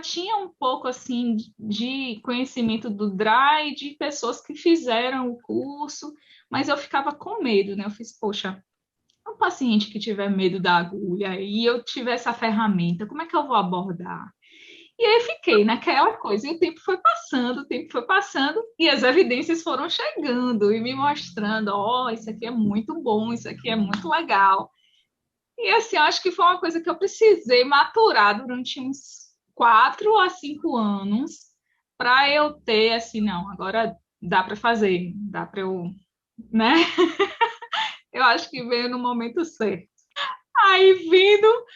tinha um pouco assim de conhecimento do DRY, de pessoas que fizeram o curso, mas eu ficava com medo, né? Eu fiz, poxa, um paciente que tiver medo da agulha e eu tiver essa ferramenta, como é que eu vou abordar? E aí fiquei naquela coisa, e o tempo foi passando, e as evidências foram chegando e me mostrando, ó, oh, isso aqui é muito bom, isso aqui é muito legal. E assim, eu acho que foi uma coisa que eu precisei maturar durante uns 4 a 5 anos para eu ter assim, não, agora dá para fazer, dá para eu, né? Eu acho que veio no momento certo. Aí vindo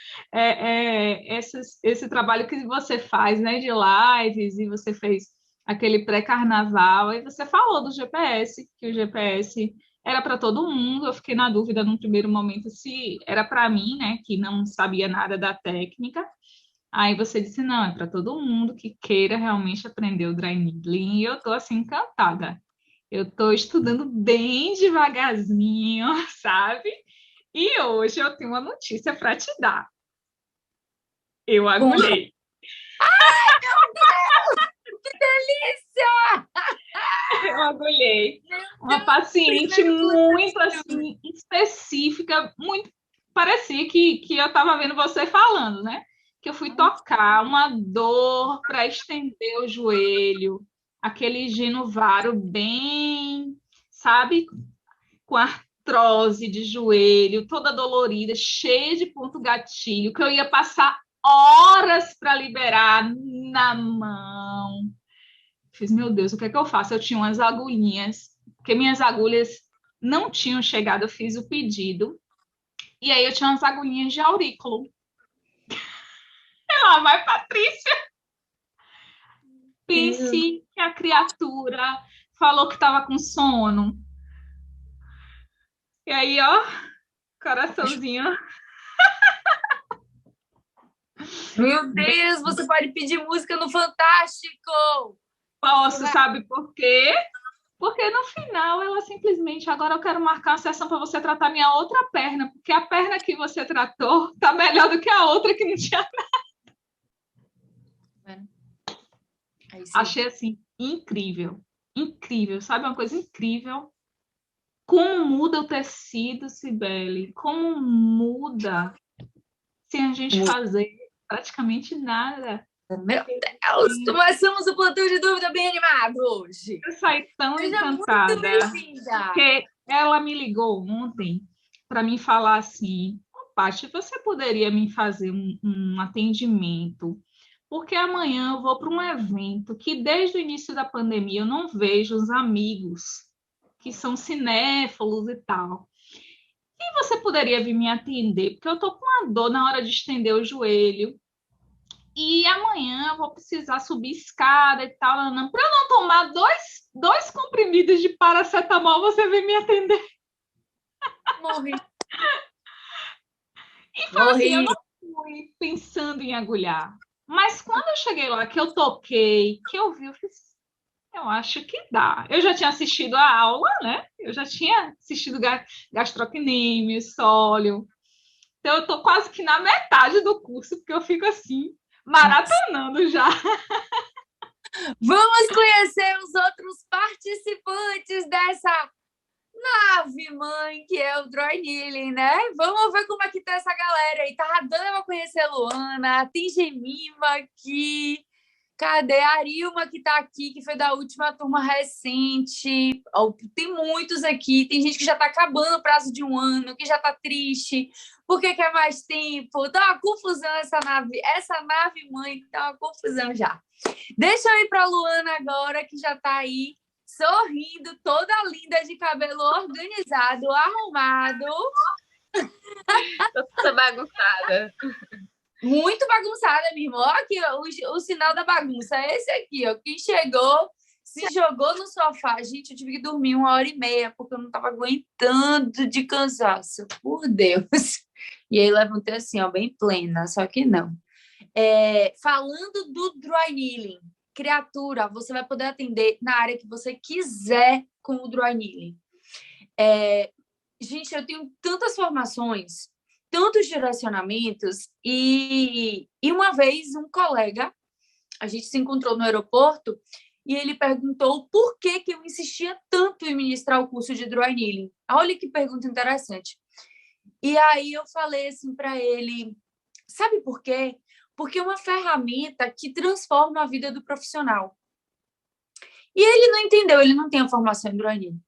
esse trabalho que você faz, né, de lives, e você fez aquele pré-carnaval, e você falou do GPS, que o GPS era para todo mundo. Eu fiquei na dúvida num primeiro momento se era para mim, né, que não sabia nada da técnica. Aí você disse, não, é para todo mundo que queira realmente aprender o dry needling, e eu estou assim encantada. Eu estou estudando bem devagarzinho, sabe? E hoje eu tenho uma notícia para te dar. Eu Com... agulhei. Que delícia! Eu agulhei Meu uma Deus, paciente primeiro muito contato. assim específica, muito parecia que eu estava vendo você falando, né? Que eu fui tocar uma dor para estender o joelho, aquele ginovaro bem, sabe, com artrose de joelho, toda dolorida, cheia de ponto gatilho, que eu ia passar horas para liberar na mão. Fiz, meu Deus, o que é que eu faço? Eu tinha umas agulhinhas, porque minhas agulhas não tinham chegado, eu fiz o pedido, e aí eu tinha umas agulhinhas de aurículo. E lá vai Patrícia, Deus. pense que a criatura falou que estava com sono. E aí, ó, coraçãozinho. Meu Deus, você pode pedir música no Fantástico. Posso, sabe por quê? Porque no final ela simplesmente, agora eu quero marcar uma sessão para você tratar minha outra perna, porque a perna que você tratou tá melhor do que a outra que não tinha. Aí sim. Achei assim incrível, incrível, sabe uma coisa incrível? Como muda o tecido, Cibele? Como muda sem a gente fazer praticamente nada? Meu Deus, começamos o plantão de dúvida bem animado hoje. Eu saí tão Seja muito encantada, bem-vinda. porque ela me ligou ontem para me falar assim: Paty, você poderia me fazer um atendimento? Porque amanhã eu vou para um evento que desde o início da pandemia eu não vejo os amigos que são cinéfilos e tal. E você poderia vir me atender? Porque eu estou com uma dor na hora de estender o joelho. E amanhã eu vou precisar subir escada e tal. Para eu não tomar dois comprimidos de paracetamol, você vem me atender. Morri. E fala assim: eu Morri. não fui pensando em agulhar. Mas quando eu cheguei lá, que eu toquei, que eu vi, eu fiz, eu acho que dá. Eu já tinha assistido a aula, né? Eu já tinha assistido gastrocnêmio, sólio. Então, eu tô quase que na metade do curso, porque eu fico assim, maratonando já. Vamos conhecer os outros participantes dessa nave mãe que é o Dry Needling, né? Vamos ver como é que tá essa galera aí. Tá dando pra conhecer a Luana, tem Gemima aqui. Cadê a Arilma que tá aqui, que foi da última turma recente? Tem muitos aqui, tem gente que já tá acabando o prazo de um ano, que já tá triste, porque quer mais tempo. Tá uma confusão essa nave mãe tá uma confusão já. Deixa eu ir pra Luana agora, que já tá aí, sorrindo, toda linda, de cabelo organizado, arrumado. Tô toda bagunçada. Muito bagunçada, minha irmã. Olha aqui, ó, o sinal da bagunça é esse aqui, ó. Quem chegou, se jogou no sofá. Gente, eu tive que dormir 1h30, porque eu não estava aguentando de cansaço. Por Deus. E aí levantei assim, ó, bem plena, só que não. Falando do dry needling, criatura, você vai poder atender na área que você quiser com o dry needling. Gente, eu tenho tantas formações, tantos direcionamentos, e uma vez um colega a gente se encontrou no aeroporto e ele perguntou por que eu insistia tanto em ministrar o curso de Dry Needling. Olha que pergunta interessante. E aí eu falei assim para ele, sabe por quê? Porque é uma ferramenta que transforma a vida do profissional. E ele não entendeu, ele não tem a formação em Dry Needling.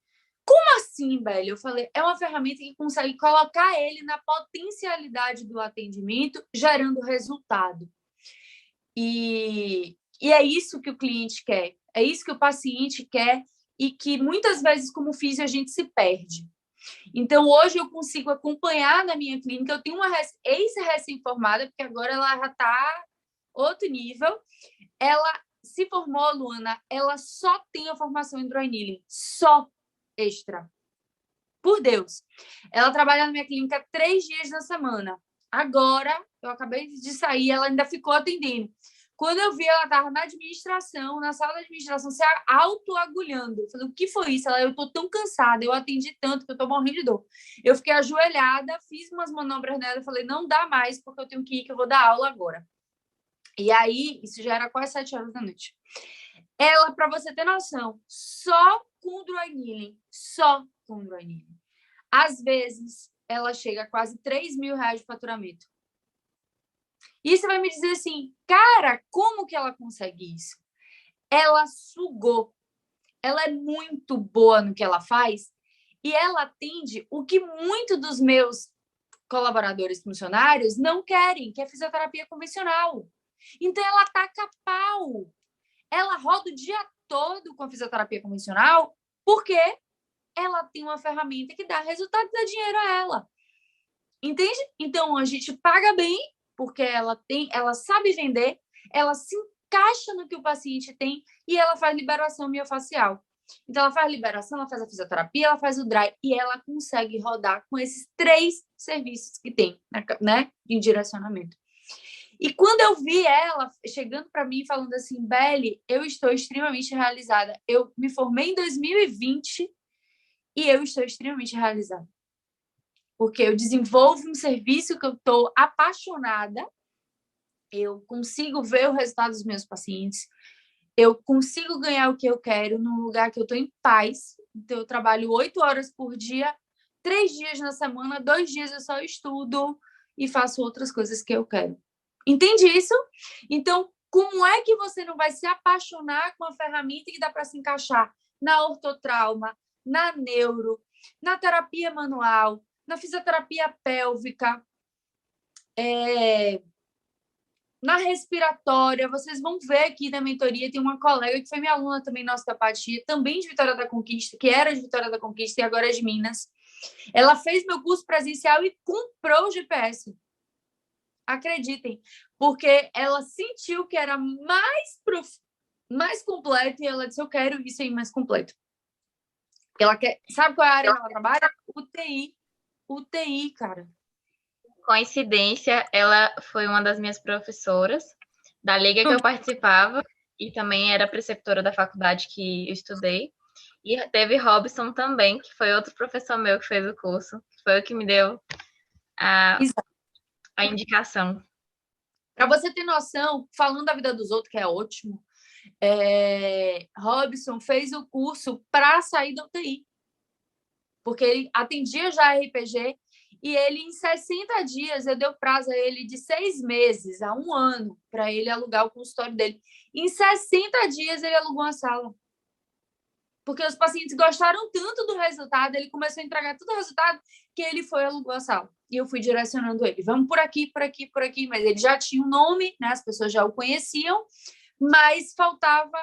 Como assim, Beli? Eu falei, é uma ferramenta que consegue colocar ele na potencialidade do atendimento, gerando resultado. E é isso que o cliente quer, é isso que o paciente quer e que muitas vezes, como físio, a gente se perde. Então, hoje eu consigo acompanhar na minha clínica, eu tenho uma ex-recém-formada, porque agora ela já está outro nível, ela se formou, Luana, ela só tem a formação em Dry Needling, só extra. Por Deus. Ela trabalha na minha clínica 3 dias na semana. Agora, eu acabei de sair, ela ainda ficou atendendo. Quando eu vi, ela estava na administração, na sala de administração, se autoagulhando. Eu falei, o que foi isso? Ela, eu estou tão cansada, eu atendi tanto que eu estou morrendo de dor. Eu fiquei ajoelhada, fiz umas manobras nela, falei, não dá mais, porque eu tenho que ir, que eu vou dar aula agora. E aí, isso já era quase 7 horas da noite. Ela, para você ter noção, só com o Dry Needling, só com o Dry Needling. Às vezes, ela chega a quase 3 mil reais de faturamento. E você vai me dizer assim, cara, como que ela consegue isso? Ela sugou. Ela é muito boa no que ela faz e ela atende o que muitos dos meus colaboradores funcionários não querem, que é fisioterapia convencional. Então, ela taca pau. Ela roda o dia todo com a fisioterapia convencional porque ela tem uma ferramenta que dá resultado e dá dinheiro a ela. Entende? Então, a gente paga bem porque ela sabe vender, ela se encaixa no que o paciente tem e ela faz liberação miofascial. Então, ela faz liberação, ela faz a fisioterapia, ela faz o dry e ela consegue rodar com esses 3 serviços que tem, né, em direcionamento. E quando eu vi ela chegando para mim falando assim, Beli, eu estou extremamente realizada. Eu me formei em 2020 e eu estou extremamente realizada. Porque eu desenvolvo um serviço que eu estou apaixonada, eu consigo ver o resultado dos meus pacientes, eu consigo ganhar o que eu quero num lugar que eu estou em paz. Então, eu trabalho 8 horas por dia, 3 dias na semana, 2 dias eu só estudo e faço outras coisas que eu quero. Entende isso? Então, como é que você não vai se apaixonar com a ferramenta que dá para se encaixar na ortotrauma, na neuro, na terapia manual, na fisioterapia pélvica, na respiratória? Vocês vão ver aqui na mentoria, tem uma colega que foi minha aluna também na osteopatia, também de Vitória da Conquista, que era de Vitória da Conquista e agora é de Minas. Ela fez meu curso presencial e comprou o GPS. Acreditem, porque ela sentiu que era mais completo e ela disse, eu quero isso aí mais completo. Ela quer, sabe qual é a área que ela trabalha? UTI, cara. Coincidência, ela foi uma das minhas professoras da liga que eu participava e também era preceptora da faculdade que eu estudei. E teve Robson também, que foi outro professor meu que fez o curso, que foi o que me deu a indicação. Para você ter noção, falando da vida dos outros, que é ótimo, Robson fez o curso para sair da UTI. Porque ele atendia já RPG e ele, em 60 dias, eu dei prazo a ele de 6 meses a 1 ano para ele alugar o consultório dele. Em 60 dias, ele alugou uma sala. Porque os pacientes gostaram tanto do resultado, ele começou a entregar todo o resultado, que ele foi e alugou a sala. E eu fui direcionando ele. Vamos por aqui, por aqui, por aqui. Mas ele já tinha um nome, né? As pessoas já o conheciam, mas faltava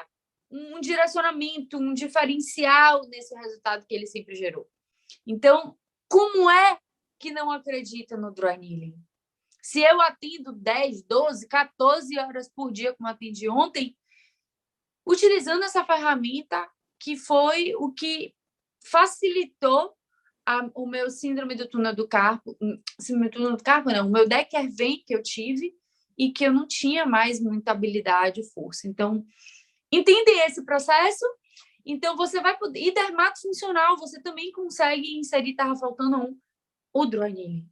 um direcionamento, um diferencial nesse resultado que ele sempre gerou. Então, como é que não acredita no Dry Needling? Se eu atendo 10, 12, 14 horas por dia, como atendi ontem, utilizando essa ferramenta que foi o que facilitou o meu síndrome do túnel do carpo, não, o meu Decker-Vein que eu tive e que eu não tinha mais muita habilidade e força. Então, entendem esse processo? Então, você vai poder... E dermato funcional, você também consegue inserir, estava faltando o Dry Needling.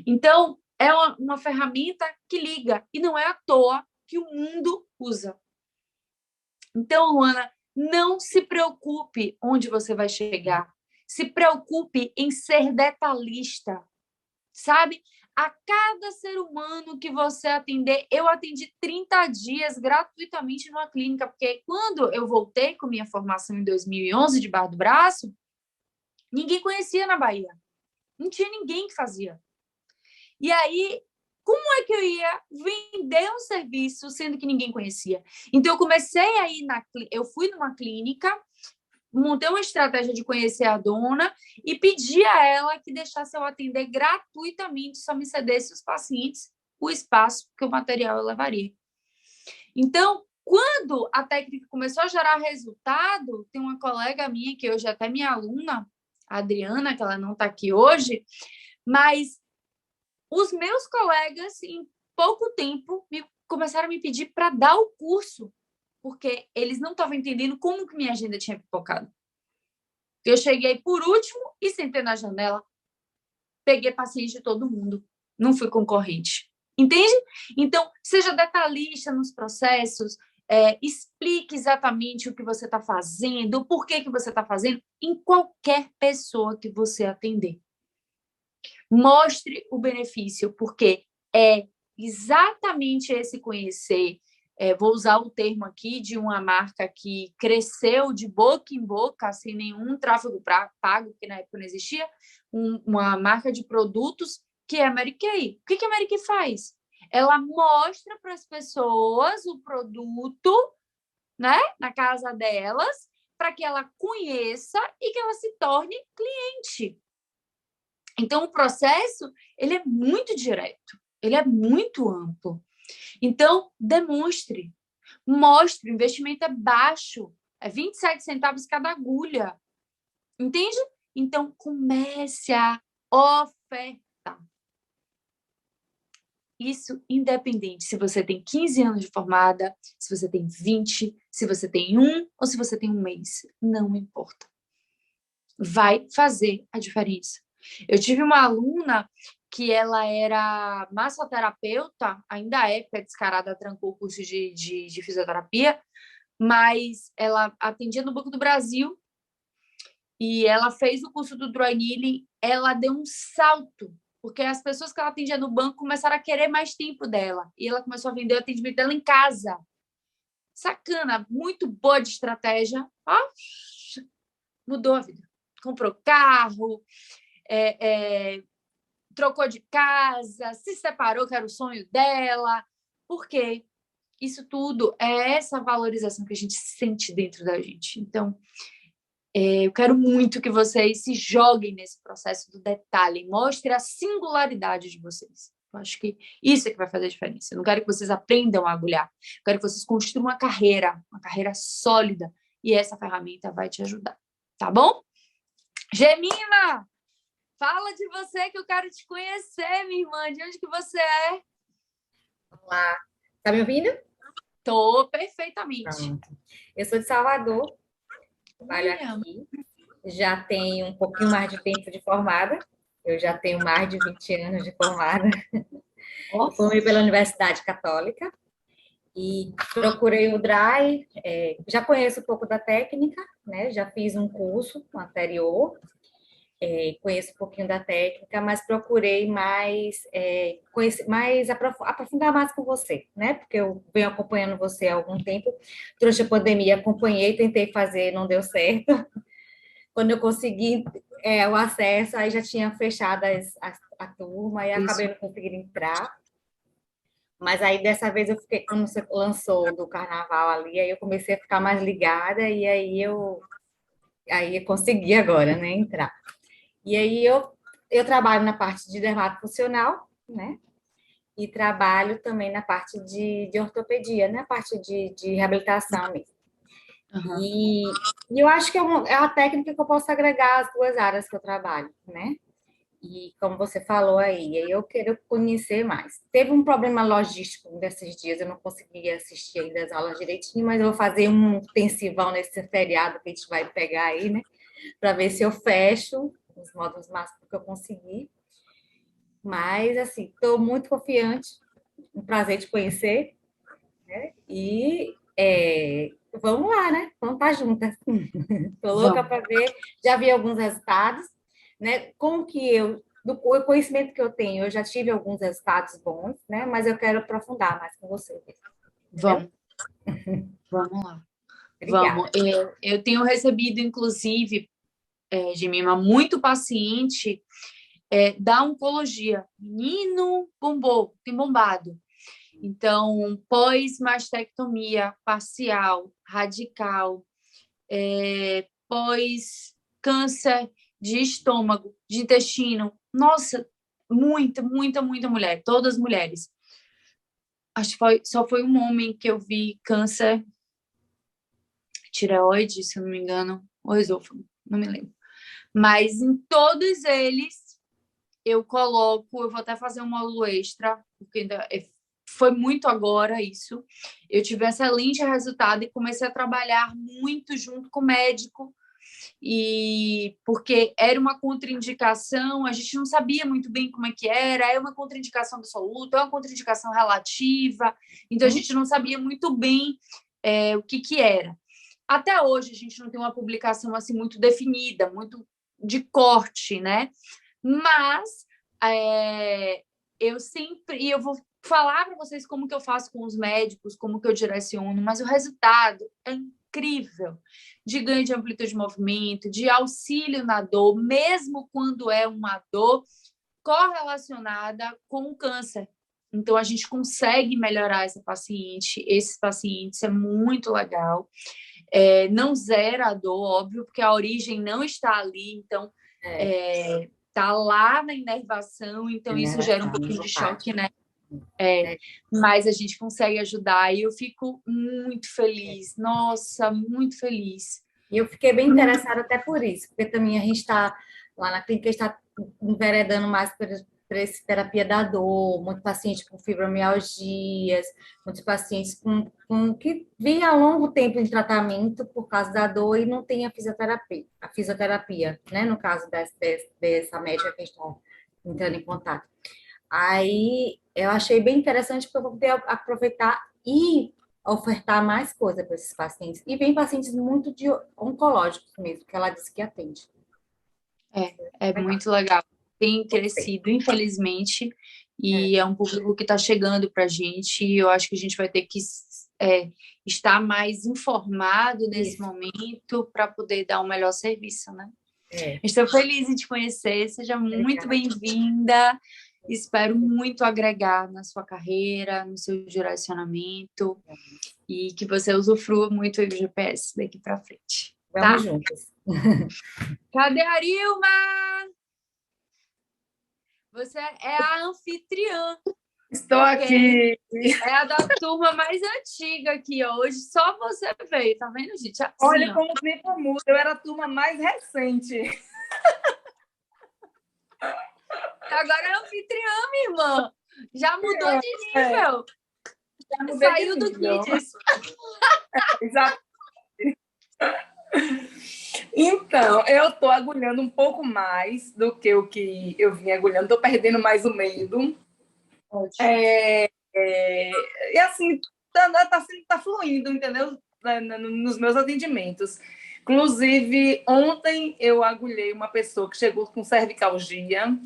Então, é uma ferramenta que liga. E não é à toa que o mundo usa. Então, Luana, não se preocupe onde você vai chegar. Se preocupe em ser detalhista, sabe? A cada ser humano que você atender, eu atendi 30 dias gratuitamente numa clínica, porque quando eu voltei com minha formação em 2011 de Barra do Braço, ninguém conhecia na Bahia. Não tinha ninguém que fazia. E aí, como é que eu ia vender um serviço sendo que ninguém conhecia? Então, eu comecei a ir eu fui numa clínica, montei uma estratégia de conhecer a dona e pedi a ela que deixasse eu atender gratuitamente, só me cedesse os pacientes, o espaço que o material eu levaria. Então, quando a técnica começou a gerar resultado, tem uma colega minha, que hoje é até minha aluna, a Adriana, que ela não está aqui hoje, mas os meus colegas, em pouco tempo, começaram a me pedir para dar o curso, porque eles não estavam entendendo como que minha agenda tinha pipocado. Eu cheguei por último e sentei na janela, peguei paciente de todo mundo, não fui concorrente. Entende? Então, seja detalhista nos processos, explique exatamente o que você está fazendo, o porquê que você está fazendo, em qualquer pessoa que você atender. Mostre o benefício, porque é exatamente esse conhecer. Vou usar o termo aqui de uma marca que cresceu de boca em boca, sem nenhum tráfego pago, que na época não existia, uma marca de produtos que é a Mary Kay. O que a Mary Kay faz? Ela mostra para as pessoas o produto, né, na casa delas, para que ela conheça e que ela se torne cliente. Então, o processo, ele é muito direto, ele é muito amplo. Então, demonstre, mostre, o investimento é baixo, é 27 centavos cada agulha, entende? Então, comece a ofertar. Isso independente se você tem 15 anos de formada, se você tem 20, se você tem 1 ou se você tem 1 mês, não importa. Vai fazer a diferença. Eu tive uma aluna que ela era massoterapeuta, ainda é, porque a descarada trancou o curso de fisioterapia, mas ela atendia no Banco do Brasil e ela fez o curso do Dry Needling, ela deu um salto, porque as pessoas que ela atendia no banco começaram a querer mais tempo dela, e ela começou a vender o atendimento dela em casa. Sacana, muito boa de estratégia. Mudou a vida. Comprou carro, trocou de casa, se separou, que era o sonho dela. Por quê? Isso tudo é essa valorização que a gente sente dentro da gente. Então, eu quero muito que vocês se joguem nesse processo do detalhe, mostre a singularidade de vocês. Eu acho que isso é que vai fazer a diferença. Eu não quero que vocês aprendam a agulhar. Eu quero que vocês construam uma carreira sólida, e essa ferramenta vai te ajudar. Tá bom? Gemima, fala de você que eu quero te conhecer, minha irmã. De onde que você é? Olá, tá me ouvindo? Tô perfeitamente. Pronto. Eu sou de Salvador, trabalho aqui, já tenho um pouquinho mais de tempo de formada, eu já tenho mais de 20 anos de formada. Formei pela Universidade Católica e procurei o DRY, já conheço um pouco da técnica, né? Já fiz um curso anterior, conheço um pouquinho da técnica, mas procurei aprofundar mais com você, né? Porque eu venho acompanhando você há algum tempo. Durante a pandemia, acompanhei, tentei fazer, não deu certo. Quando eu consegui o acesso, aí já tinha fechado a turma e acabei não conseguindo entrar. Mas aí, dessa vez, eu fiquei, quando você lançou do carnaval ali, aí eu comecei a ficar mais ligada e aí eu consegui agora, né, entrar. E aí eu trabalho na parte de dermatofuncional, né? E trabalho também na parte de ortopedia, né? Parte de reabilitação mesmo. Uhum. E eu acho que é a técnica que eu posso agregar às duas áreas que eu trabalho, né? E como você falou aí, eu quero conhecer mais. Teve um problema logístico desses dias, eu não consegui assistir ainda as aulas direitinho, mas eu vou fazer um intensivão nesse feriado que a gente vai pegar aí, né? Para ver se eu fecho os módulos máximos que eu consegui. Mas, assim, estou muito confiante. Um prazer te conhecer. né? E vamos lá, né? Vamos estar juntas. Estou louca Vamos. para ver. Já vi alguns resultados, né? Com que do conhecimento que eu tenho, eu já tive alguns resultados bons, né? Mas eu quero aprofundar mais com você. Entendeu? Vamos. Vamos lá. Obrigada. Vamos. Eu tenho recebido, inclusive, Gemima, muito paciente da oncologia. Menino bombou, tem bombado. Então, pós-mastectomia parcial, radical, pós-câncer de estômago, de intestino. Nossa, muita, muita, muita mulher. Todas mulheres. Acho que só foi um homem que eu vi câncer tireoide, se eu não me engano, ou esôfago, não me lembro. Mas em todos eles eu vou até fazer um módulo extra, porque ainda foi muito agora isso. Eu tive um excelente resultado e comecei a trabalhar muito junto com o médico, e porque era uma contraindicação, a gente não sabia muito bem como é que era, é uma contraindicação absoluta, é uma contraindicação relativa, então a gente não sabia muito bem o que era. Até hoje a gente não tem uma publicação assim muito definida, muito de corte, né? Mas eu vou falar para vocês como que eu faço com os médicos, como que eu direciono, mas o resultado é incrível, de ganho de amplitude de movimento, de auxílio na dor, mesmo quando é uma dor correlacionada com o câncer. Então, a gente consegue melhorar esses pacientes, é muito legal. Não zera a dor, óbvio, porque a origem não está ali, então está lá na inervação, então isso gera um pouquinho de choque, né? Mas a gente consegue ajudar e eu fico muito feliz, nossa, muito feliz. E eu fiquei bem interessada até por isso, porque também a gente está lá na clínica, está enveredando mais por essa terapia da dor, muito paciente com fibromialgias, muitos pacientes que vêm há longo tempo em tratamento por causa da dor e não tem a fisioterapia, né? No caso dessa médica que a gente está entrando em contato. Aí eu achei bem interessante porque eu vou poder aproveitar e ofertar mais coisa para esses pacientes. E vem pacientes muito oncológicos mesmo, que ela disse que atende. É muito legal. Tem crescido, infelizmente, e é um público que está chegando para a gente, e eu acho que a gente vai ter que estar mais informado nesse momento para poder dar um melhor serviço, né? Estou feliz em te conhecer, seja muito bem-vinda. Espero muito agregar na sua carreira, no seu direcionamento e que você usufrua muito do GPS daqui para frente. Vamos juntas. Cadê a Arilma? Você é a anfitriã. Estou aqui. É a da turma mais antiga aqui hoje. Só você veio, tá vendo, gente? Assim, olha como o tempo muda. Eu era a turma mais recente. Agora é anfitriã, minha irmã. Já mudou de nível. Saiu do Kids. Exato. Então, eu estou agulhando um pouco mais do que o que eu vim agulhando. Estou perdendo mais o medo. E assim, tá fluindo, entendeu? Nos meus atendimentos. Inclusive, ontem eu agulhei uma pessoa que chegou com cervicalgia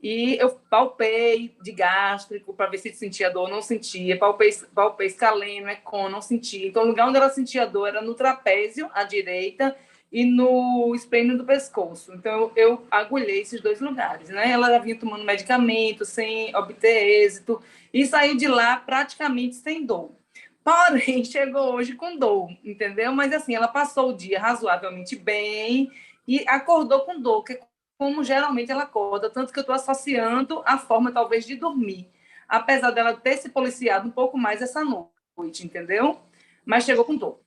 e eu palpei de gástrico para ver se sentia dor, não sentia. Palpei escaleno, econ, não sentia. Então, o lugar onde ela sentia dor era no trapézio, à direita, e no esplênio do pescoço. Então, eu agulhei esses dois lugares, né? Ela já vinha tomando medicamento sem obter êxito e saiu de lá praticamente sem dor. Porém, chegou hoje com dor, entendeu? Mas, assim, ela passou o dia razoavelmente bem e acordou com dor, que como geralmente ela acorda, tanto que eu estou associando a forma, talvez, de dormir, apesar dela ter se policiado um pouco mais essa noite, entendeu? Mas chegou com dor.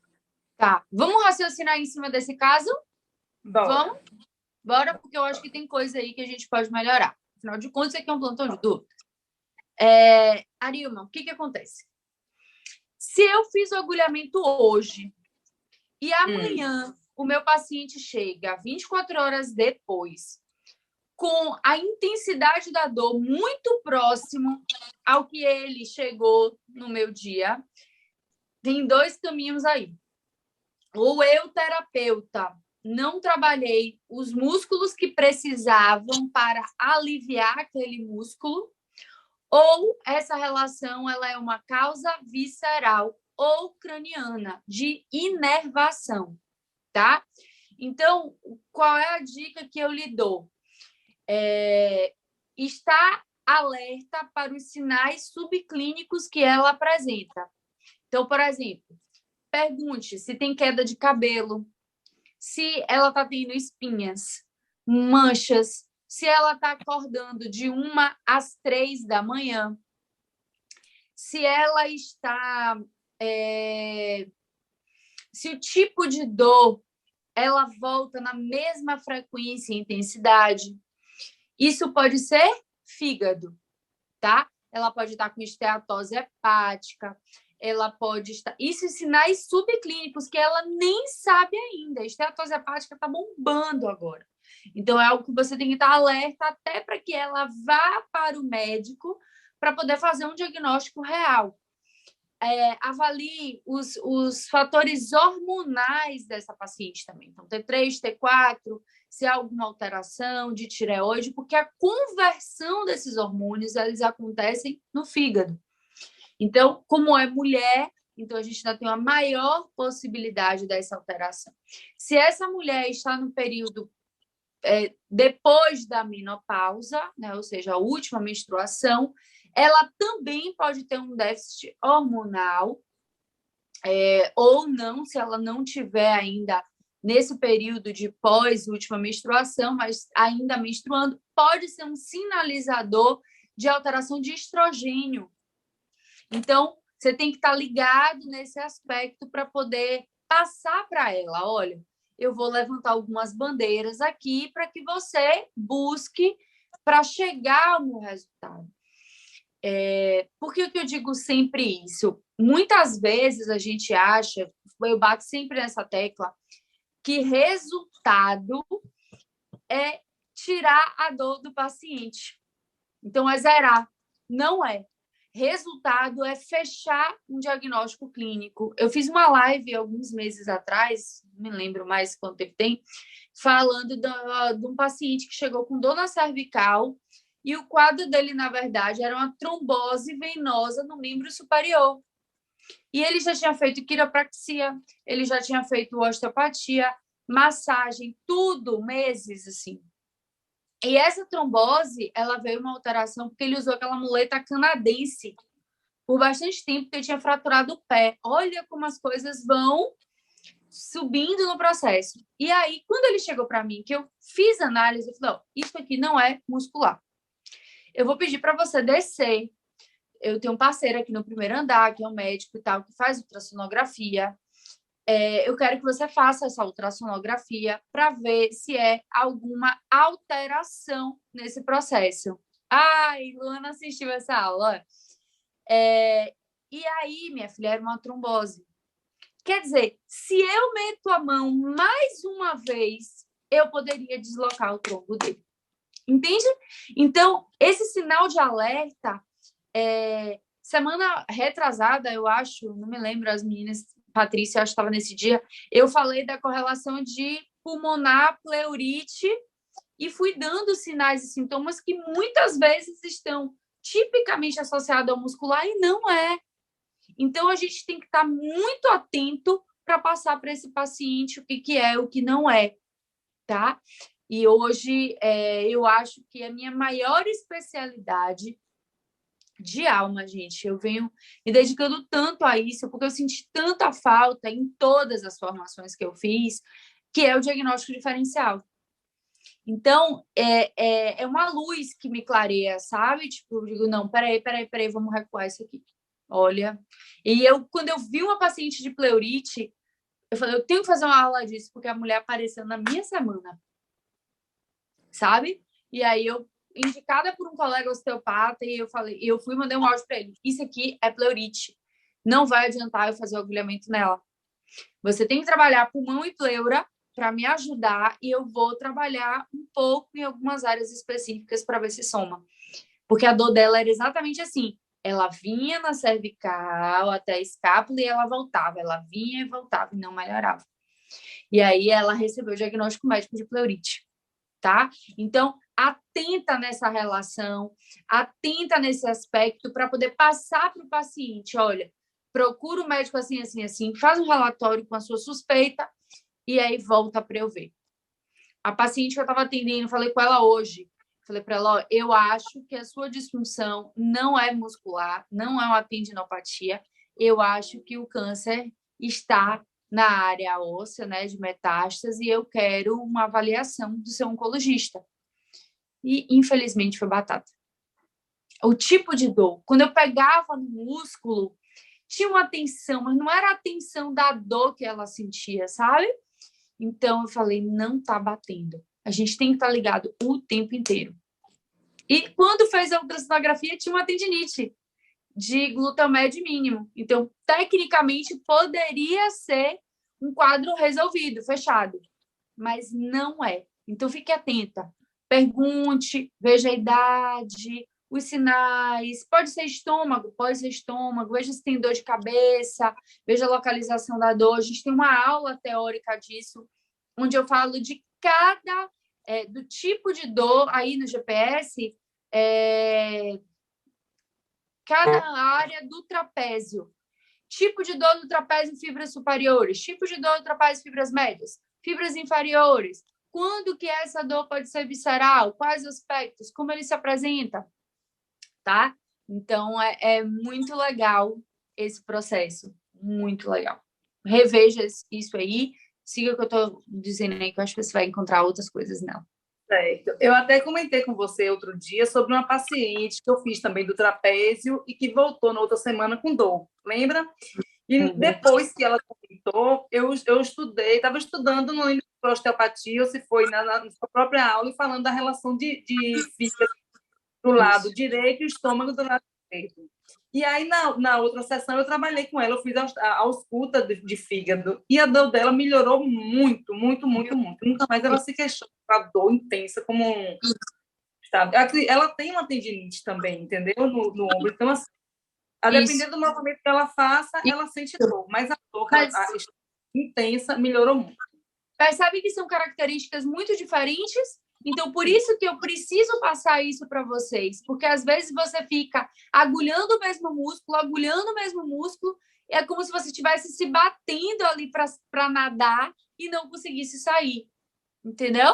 Tá, vamos raciocinar em cima desse caso? Bora. Vamos? Bora, porque eu acho que tem coisa aí que a gente pode melhorar. Afinal de contas, isso aqui é um plantão de dúvida. Arilma, o que acontece? Se eu fiz o agulhamento hoje e amanhã o meu paciente chega 24 horas depois com a intensidade da dor muito próximo ao que ele chegou no meu dia, tem dois caminhos aí. Ou eu, terapeuta, não trabalhei os músculos que precisavam para aliviar aquele músculo, ou essa relação ela é uma causa visceral ou craniana de inervação, tá? Então, qual é a dica que eu lhe dou? Está alerta para os sinais subclínicos que ela apresenta. Então, por exemplo, pergunte se tem queda de cabelo, se ela está tendo espinhas, manchas, se ela está acordando de 1 às 3 da manhã, se ela está... se o tipo de dor ela volta na mesma frequência e intensidade. Isso pode ser fígado, tá? Ela pode estar com esteatose hepática, ela pode estar... Isso são sinais subclínicos que ela nem sabe ainda. A esteatose hepática está bombando agora. Então, é algo que você tem que estar alerta até para que ela vá para o médico para poder fazer um diagnóstico real. Avalie os fatores hormonais dessa paciente também. Então, T3, T4, se há alguma alteração de tireoide, porque a conversão desses hormônios, eles acontecem no fígado. Então, como é mulher, então a gente ainda tem uma maior possibilidade dessa alteração. Se essa mulher está no período depois da menopausa, né, ou seja, a última menstruação, ela também pode ter um déficit hormonal, ou não, se ela não tiver ainda nesse período de pós-última menstruação, mas ainda menstruando, pode ser um sinalizador de alteração de estrogênio. Então, você tem que estar ligado nesse aspecto para poder passar para ela, olha, eu vou levantar algumas bandeiras aqui para que você busque para chegar no resultado. Por que eu digo sempre isso? Muitas vezes a gente acha, eu bato sempre nessa tecla, que resultado é tirar a dor do paciente. Então, é zerar. Não é. Resultado é fechar um diagnóstico clínico. Eu fiz uma live alguns meses atrás, não me lembro mais quanto tempo tem, falando de um paciente que chegou com dor na cervical e o quadro dele, na verdade, era uma trombose venosa no membro superior. E ele já tinha feito quiropraxia, ele já tinha feito osteopatia, massagem, tudo, meses, assim. E essa trombose, ela veio uma alteração porque ele usou aquela muleta canadense por bastante tempo, porque ele tinha fraturado o pé. Olha como as coisas vão subindo no processo. E aí, quando ele chegou para mim, que eu fiz análise, eu falei, não, isso aqui não é muscular. Eu vou pedir para você descer. Eu tenho um parceiro aqui no primeiro andar, que é um médico e tal, que faz ultrassonografia. Eu quero que você faça essa ultrassonografia para ver se é alguma alteração nesse processo. Ai, Luana assistiu essa aula. E aí, minha filha, era uma trombose. Quer dizer, se eu meto a mão mais uma vez, eu poderia deslocar o tronco dele. Entende? Então, esse sinal de alerta, semana retrasada, eu acho, não me lembro, as meninas, Patrícia, acho que estava nesse dia, eu falei da correlação de pulmonar, pleurite, e fui dando sinais e sintomas que muitas vezes estão tipicamente associados ao muscular e não é. Então, a gente tem que estar muito atento para passar para esse paciente o que é, o que não é, tá? E hoje, eu acho que a minha maior especialidade de alma, gente, eu venho me dedicando tanto a isso, porque eu senti tanta falta em todas as formações que eu fiz, que é o diagnóstico diferencial. Então, é uma luz que me clareia, sabe? Tipo, eu digo, não, peraí, vamos recuar isso aqui. Olha, e quando eu vi uma paciente de pleurite, eu falei, eu tenho que fazer uma aula disso, porque a mulher apareceu na minha semana, sabe? E aí eu, indicada por um colega osteopata, e eu fui e mandei um áudio para ele. Isso aqui é pleurite. Não vai adiantar eu fazer o agulhamento nela. Você tem que trabalhar pulmão e pleura para me ajudar, e eu vou trabalhar um pouco em algumas áreas específicas para ver se soma. Porque a dor dela era exatamente assim. Ela vinha na cervical até a escápula e ela voltava. Ela vinha e voltava e não melhorava. E aí ela recebeu o diagnóstico médico de pleurite, tá? Então, atenta nessa relação, atenta nesse aspecto para poder passar para o paciente. Olha, procura o médico assim, assim, assim, faz um relatório com a sua suspeita e aí volta para eu ver. A paciente que eu estava atendendo, falei com ela hoje, falei para ela, ó, eu acho que a sua disfunção não é muscular, não é uma tendinopatia, eu acho que o câncer está na área óssea, né, de metástase, e eu quero uma avaliação do seu oncologista. E, infelizmente, foi batata. O tipo de dor, quando eu pegava no músculo, tinha uma tensão, mas não era a tensão da dor que ela sentia, sabe? Então, eu falei, não tá batendo. A gente tem que estar ligado o tempo inteiro. E quando fez a ultrassonografia, tinha uma tendinite de glutamédio mínimo. Então, tecnicamente, poderia ser um quadro resolvido, fechado. Mas não é. Então, fique atenta. Pergunte, veja a idade, os sinais. Pode ser estômago, veja se tem dor de cabeça, veja a localização da dor. A gente tem uma aula teórica disso, onde eu falo de cada do tipo de dor aí no GPS, cada área do trapézio. Tipo de dor no trapézio, fibras superiores. Tipo de dor no trapézio, fibras médias. Fibras inferiores. Quando que essa dor pode ser visceral? Quais aspectos? Como ele se apresenta? Tá? Então, é muito legal esse processo. Muito legal. Reveja isso aí. Siga o que eu estou dizendo aí, que eu acho que você vai encontrar outras coisas nela. Certo. Eu até comentei com você outro dia sobre uma paciente que eu fiz também do trapézio e que voltou na outra semana com dor, lembra? E depois que ela comentou, eu estudei, estava estudando, não lembro se foi osteopatia ou se foi na sua própria aula, e falando da relação de fígado do lado direito e estômago do lado esquerdo. E aí, na outra sessão, eu trabalhei com ela, eu fiz a ausculta de fígado, e a dor dela melhorou muito, muito, muito, muito. Nunca mais ela se queixou com a dor intensa, como sabe? Ela tem uma tendinite também, entendeu? No ombro. Então, assim, a depender do movimento que ela faça, ela sente dor, mas a dor intensa melhorou muito. Percebe que são características muito diferentes? Então, por isso que eu preciso passar isso para vocês, porque às vezes você fica agulhando o mesmo músculo, e é como se você estivesse se batendo ali para nadar e não conseguisse sair, entendeu?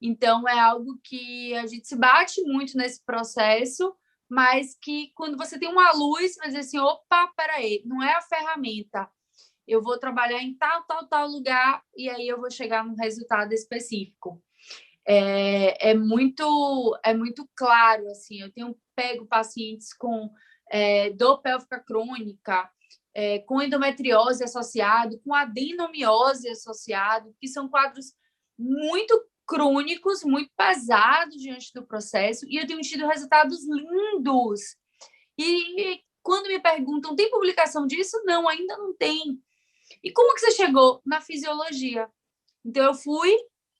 Então, é algo que a gente se bate muito nesse processo, mas que quando você tem uma luz, você vai dizer assim, opa, peraí, não é a ferramenta, eu vou trabalhar em tal lugar e aí eu vou chegar num resultado específico. É muito claro, assim, eu tenho pego pacientes com dor pélvica crônica, com endometriose associado, com adenomiose associado, que são quadros muito crônicos, muito pesados diante do processo, e eu tenho tido resultados lindos. E quando me perguntam, tem publicação disso? Não, ainda não tem. E como que você chegou? Na fisiologia. Então, eu fui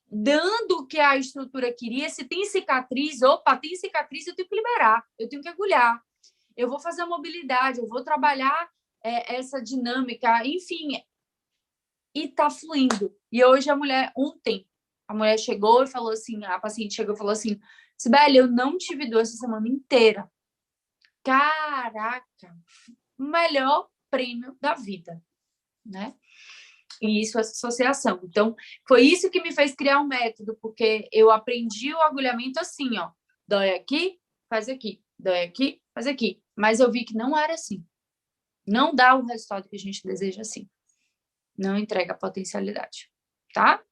dando o que a estrutura queria. Se tem cicatriz, tem cicatriz, eu tenho que liberar, eu tenho que agulhar. Eu vou fazer a mobilidade, eu vou trabalhar essa dinâmica, enfim. E tá fluindo. E hoje ontem, a mulher chegou e falou assim, a paciente chegou e falou assim, Sibeli, eu não tive dor essa semana inteira. Caraca, melhor prêmio da vida, né? E isso é associação. Então, foi isso que me fez criar um método, porque eu aprendi o agulhamento assim, ó. Dói aqui, faz aqui. Dói aqui, faz aqui. Mas eu vi que não era assim. Não dá o resultado que a gente deseja assim. Não entrega a potencialidade. Tá?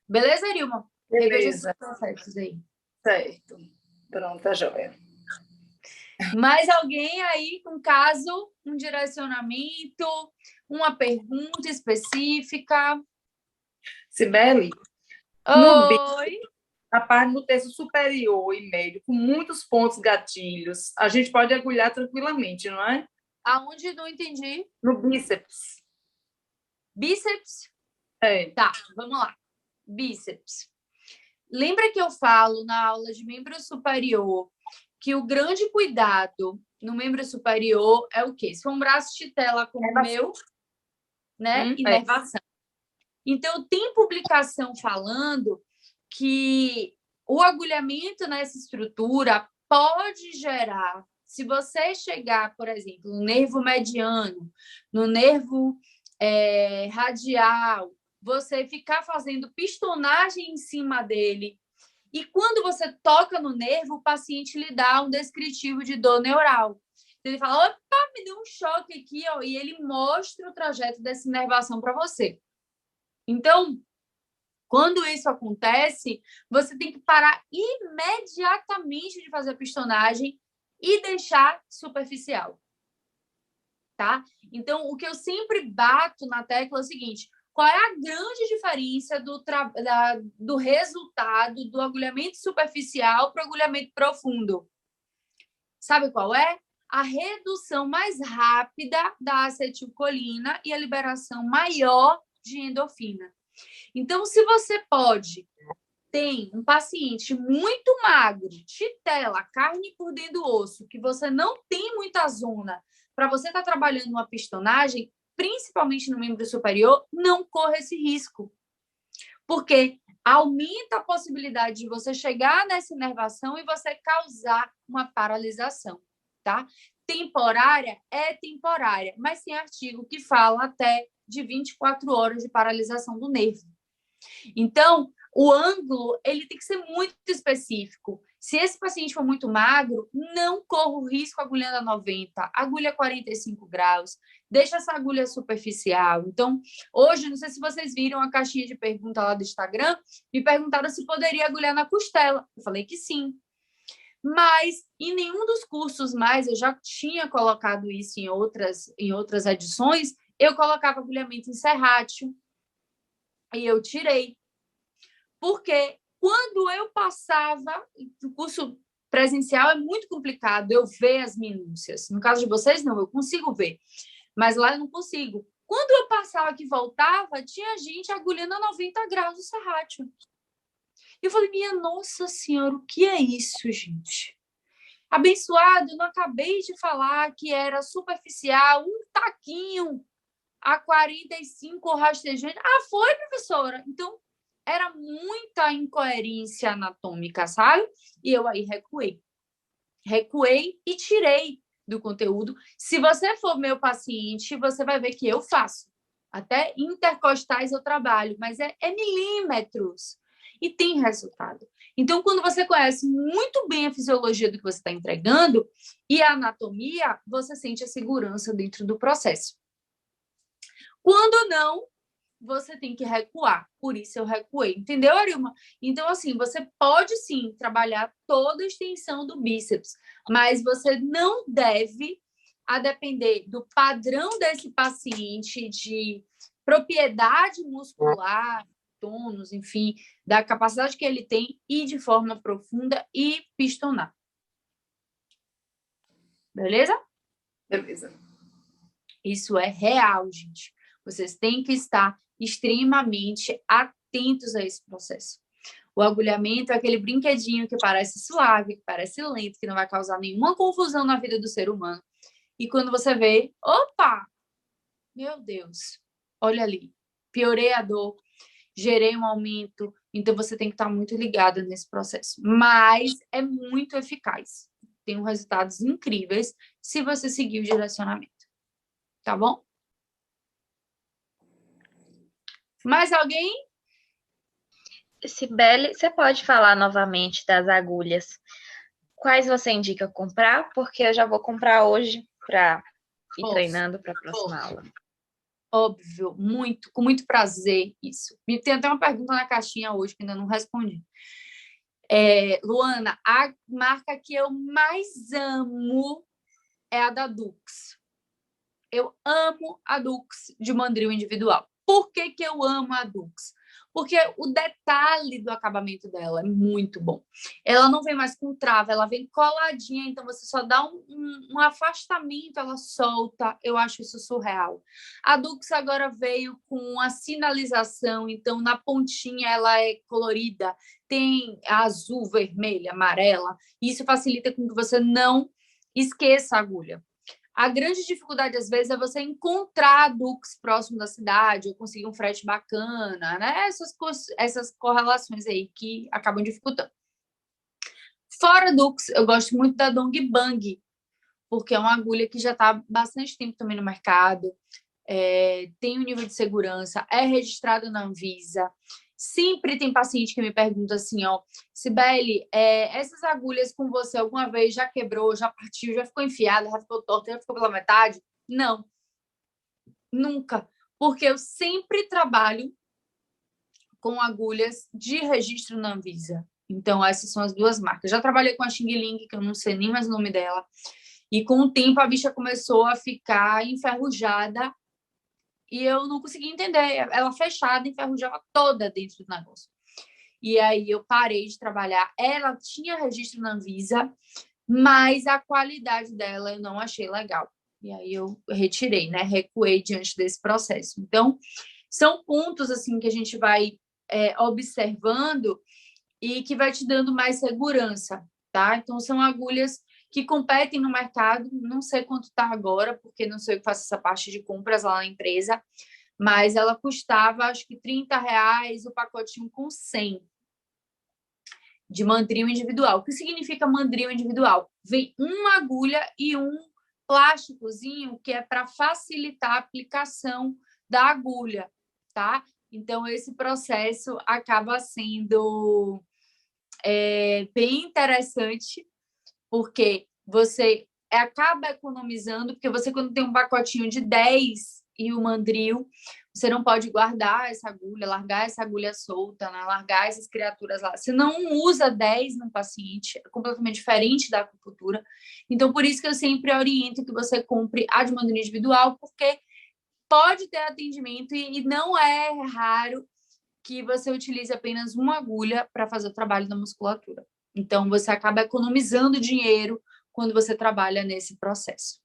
Beleza, Irilma? Reveja esses processos aí. Certo. Pronto, tá joia. Mais alguém aí com caso, um direcionamento, uma pergunta específica? Sibeli, Oi. na parte do terço superior e médio, com muitos pontos gatilhos, a gente pode agulhar tranquilamente, não é? Aonde não entendi? No bíceps. Bíceps? É. Tá, vamos lá. Bíceps. Lembra que eu falo na aula de membro superior que o grande cuidado no membro superior é o quê? Se for um braço de tela como o meu, né? Inervação. Então, tem publicação falando que o agulhamento nessa estrutura pode gerar, se você chegar, por exemplo, no nervo mediano, no nervo radial, você ficar fazendo pistonagem em cima dele, e quando você toca no nervo, o paciente lhe dá um descritivo de dor neural. Então, ele fala, opa, me deu um choque aqui, ó, e ele mostra o trajeto dessa inervação para você. Então, quando isso acontece, você tem que parar imediatamente de fazer a pistonagem e deixar superficial, tá? Então, o que eu sempre bato na tecla é o seguinte, qual é a grande diferença do resultado do agulhamento superficial para o agulhamento profundo? Sabe qual é? A redução mais rápida da acetilcolina e a liberação maior de endorfina. Então, se você tem um paciente muito magro, titela, carne por dentro do osso, que você não tem muita zona para você estar trabalhando uma pistonagem, principalmente no membro superior, não corra esse risco. Porque aumenta a possibilidade de você chegar nessa inervação e você causar uma paralisação, tá? Temporária é temporária, mas tem artigo que fala até de 24 horas de paralisação do nervo. Então, o ângulo ele tem que ser muito específico. Se esse paciente for muito magro, não corra o risco agulhando a 90, agulha 45 graus, deixa essa agulha superficial. Então, hoje, não sei se vocês viram a caixinha de pergunta lá do Instagram, me perguntaram se poderia agulhar na costela. Eu falei que sim. Mas em nenhum dos cursos mais, eu já tinha colocado isso em outras edições, eu colocava agulhamento em serrátil e eu tirei. Porque quando eu passava, o curso presencial é muito complicado eu ver as minúcias. No caso de vocês, não, eu consigo ver. Mas lá eu não consigo. Quando eu passava que voltava, tinha gente agulhando a 90 graus no serrátil. Eu falei, minha Nossa Senhora, o que é isso, gente? Abençoado, eu não acabei de falar que era superficial, um taquinho a 45 rastejante. Ah, foi, professora? Então, era muita incoerência anatômica, sabe? E eu aí recuei. Recuei e tirei do conteúdo. Se você for meu paciente, você vai ver que eu faço. Até intercostais eu trabalho, mas é milímetros. E tem resultado. Então, quando você conhece muito bem a fisiologia do que você está entregando e a anatomia, você sente a segurança dentro do processo. Quando não, você tem que recuar. Por isso eu recuei. Entendeu, Arilma? Então, assim, você pode sim trabalhar toda a extensão do bíceps, mas você não deve, a depender do padrão desse paciente, de propriedade muscular, tônus, enfim, da capacidade que ele tem, ir de forma profunda e pistonar. Beleza? Beleza. Isso é real, gente. Vocês têm que estar extremamente atentos a esse processo. O agulhamento é aquele brinquedinho que parece suave, que parece lento, que não vai causar nenhuma confusão na vida do ser humano. E quando você vê, opa, meu Deus, olha ali, piorei a dor, gerei um aumento, então você tem que estar muito ligada nesse processo. Mas é muito eficaz. Tem resultados incríveis se você seguir o direcionamento. Tá bom? Mais alguém? Sibeli, você pode falar novamente das agulhas? Quais você indica comprar? Porque eu já vou comprar hoje para ir treinando para a próxima aula. Óbvio, com muito prazer isso. Tem até uma pergunta na caixinha hoje que ainda não respondi. Luana, a marca que eu mais amo é a da Dux. Eu amo a Dux de mandril individual. Por que eu amo a Dux? porque o detalhe do acabamento dela é muito bom. Ela não vem mais com trava, ela vem coladinha, então você só dá um afastamento, ela solta. Eu acho isso surreal. A Dux agora veio com a sinalização, então na pontinha ela é colorida, tem azul, vermelha, amarela. Isso facilita com que você não esqueça a agulha. A grande dificuldade, às vezes, é você encontrar Dux próximo da cidade, ou conseguir um frete bacana, né? Essas correlações aí que acabam dificultando. Fora Dux, eu gosto muito da Dong Bang, porque é uma agulha que já está há bastante tempo também no mercado, tem um nível de segurança, é registrado na Anvisa. Sempre tem paciente que me pergunta assim, ó, Cibele, essas agulhas com você alguma vez já quebrou, já partiu, já ficou enfiada, já ficou torta, já ficou pela metade? Não, nunca, porque eu sempre trabalho com agulhas de registro na Anvisa. Então, essas são as duas marcas. Já trabalhei com a Xing Ling, que eu não sei nem mais o nome dela, e com o tempo a bicha começou a ficar enferrujada e eu não conseguia entender. Ela fechada, enferrujava toda dentro do negócio. E aí eu parei de trabalhar. Ela tinha registro na Anvisa, mas a qualidade dela eu não achei legal. E aí eu retirei, né? Recuei diante desse processo. Então, são pontos assim que a gente vai observando e que vai te dando mais segurança, tá? Então, são agulhas que competem no mercado, não sei quanto está agora, porque não sei o que faço essa parte de compras lá na empresa, mas ela custava, acho que R$30 o pacotinho com 100 de mandril individual. O que significa mandril individual? Vem uma agulha e um plásticozinho que é para facilitar a aplicação da agulha, tá? Então, esse processo acaba sendo bem interessante, porque você acaba economizando, porque você, quando tem um pacotinho de 10 e o mandril, você não pode guardar essa agulha, largar essa agulha solta, né? Largar essas criaturas lá. Você não usa 10 no paciente, é completamente diferente da acupuntura. Então, por isso que eu sempre oriento que você compre a de mandril individual, porque pode ter atendimento e não é raro que você utilize apenas uma agulha para fazer o trabalho da musculatura. Então, você acaba economizando dinheiro quando você trabalha nesse processo.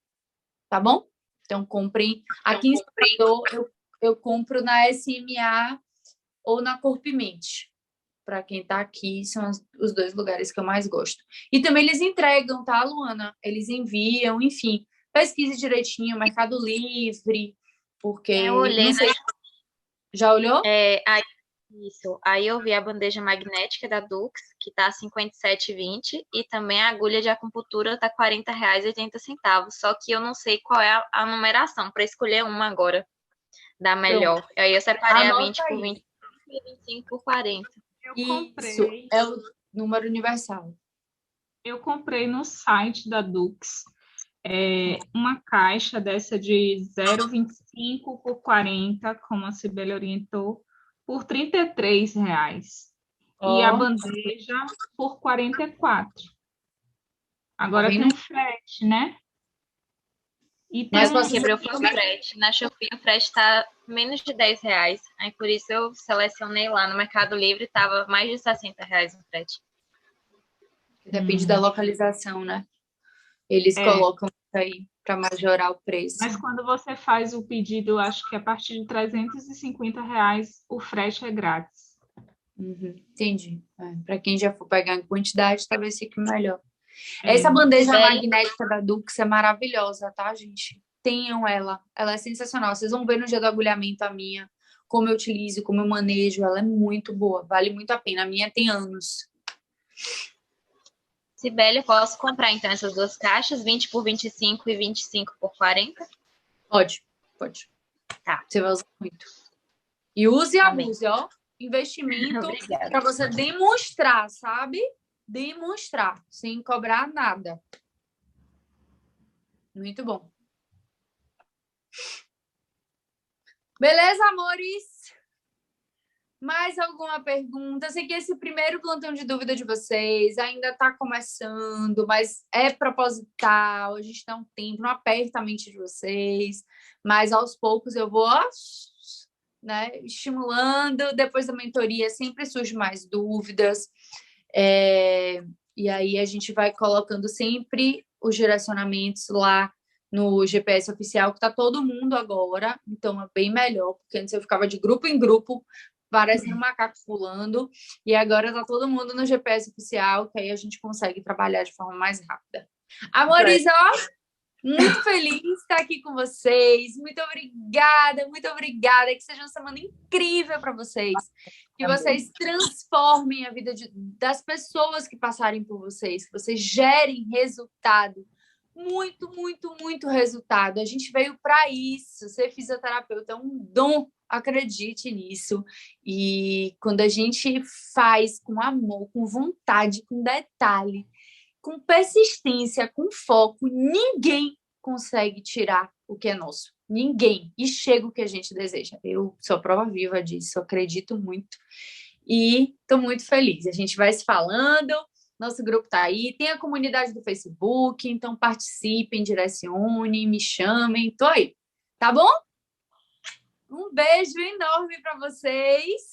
Tá bom? Então, comprem. Aqui em Salvador, eu compro na SMA ou na Corpo e Mente. Para quem está aqui, são os dois lugares que eu mais gosto. E também eles entregam, tá, Luana? Eles enviam, enfim. Pesquise direitinho, Mercado Livre, porque... Eu olhei, não sei. né? Já olhou? Isso. Aí eu vi a bandeja magnética da Dux, que tá R$ 57,20, e também a agulha de acupuntura tá R$ 40,80. Só que eu não sei qual é a numeração para escolher uma agora da melhor. Aí eu separei a 20 por 20 e a 25 por 40. Eu Isso comprei. é o número universal. Eu comprei no site da Dux uma caixa dessa de 0,25 por 40, como a Cibele orientou, por R$33. E a bandeja por 44. Agora tem um frete, né? E tem Mas O que quebrou foi o frete. Na Shopee o frete tá menos de R$10. Aí por isso eu selecionei lá no Mercado Livre, tava mais de R$60 o frete. Depende da localização, né? Eles colocam isso aí para majorar o preço. Mas quando você faz o pedido, acho que a partir de R$350, o frete é grátis. Entendi. Para quem já for pegar em quantidade, talvez fique melhor. Essa bandeja magnética da Dux é maravilhosa, tá, gente? Tenham ela. Ela é sensacional. Vocês vão ver no dia do agulhamento a minha, como eu utilizo, como eu manejo. Ela é muito boa, vale muito a pena. A minha tem anos. Cibele, eu posso comprar então essas duas caixas, 20 por 25 e 25 por 40? Pode. Tá. Você vai usar muito. E use e Amém. abuse, ó. Investimento Obrigada. para você demonstrar, sabe? Demonstrar, sem cobrar nada. Muito bom. Beleza, amores? Mais alguma pergunta? Eu sei que esse primeiro plantão de dúvida de vocês ainda está começando, mas é proposital, a gente dá um tempo, não aperta a mente de vocês, mas aos poucos eu vou né? Estimulando. Depois da mentoria sempre surgem mais dúvidas. E aí a gente vai colocando sempre os direcionamentos lá no GPS oficial, que está todo mundo agora, então é bem melhor, porque antes eu ficava de grupo em grupo, parecendo um macaco pulando, e agora está todo mundo no GPS oficial, que aí a gente consegue trabalhar de forma mais rápida. Amores, ó, muito feliz de estar aqui com vocês, muito obrigada, que seja uma semana incrível para vocês, que vocês transformem a vida das pessoas que passarem por vocês, que vocês gerem resultado, muito resultado. A gente veio para isso. Ser fisioterapeuta é um dom, acredite nisso. E quando a gente faz com amor, com vontade, com detalhe, com persistência, com foco, ninguém consegue tirar o que é nosso. Ninguém. E chega o que a gente deseja. Eu sou a prova viva disso, acredito muito. E estou muito feliz. A gente vai se falando. Nosso grupo está aí, tem a comunidade do Facebook, então participem, direcionem, me chamem, tô aí, tá bom? Um beijo enorme para vocês.